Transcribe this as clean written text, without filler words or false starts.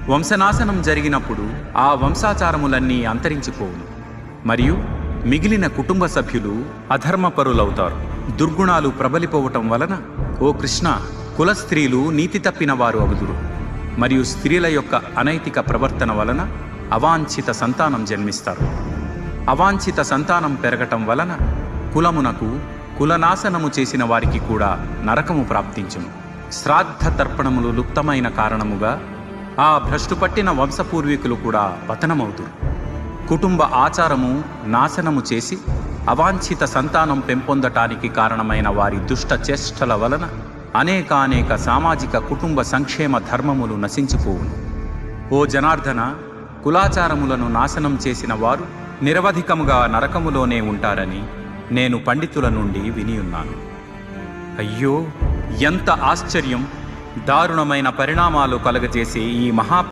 వంశనాశనం జరిగినప్పుడు ఆ వంశాచారములన్నీ అంతరించిపోవును, మరియు మిగిలిన కుటుంబ సభ్యులు అధర్మపరులవుతారు. దుర్గుణాలు ప్రబలిపోవటం వలన ఓ కృష్ణ, కుల స్త్రీలు నీతి తప్పిన వారు అగుదురు, మరియు స్త్రీల యొక్క అనైతిక ప్రవర్తన వలన అవాంఛిత సంతానం జన్మిస్తారు. అవాంఛిత సంతానం పెరగటం వలన కులమునకు కులనాశనము చేసిన వారికి కూడా నరకము ప్రాప్తించును. శ్రాద్ధ తర్పణములు లుప్తమైన కారణముగా ఆ భ్రష్టుపట్టిన వంశపూర్వీకులు కూడా పతనమవుతురు. కుటుంబ ఆచారము నాశనము చేసి అవాంఛిత సంతానం పెంపొందటానికి కారణమైన వారి దుష్ట చేష్టల వలన అనేక సామాజిక కుటుంబ సంక్షేమ ధర్మములు నశించిపోవును. ఓ జనార్దన, కులాచారములను నాశనం చేసిన వారు నిరవధికముగా నరకములోనే ఉంటారని నేను పండితుల నుండి వినియున్నాను. అయ్యో, ఎంత ఆశ్చర్యం! దారుణమైన పరిణామాలు కలుగజేసే ఈ మహా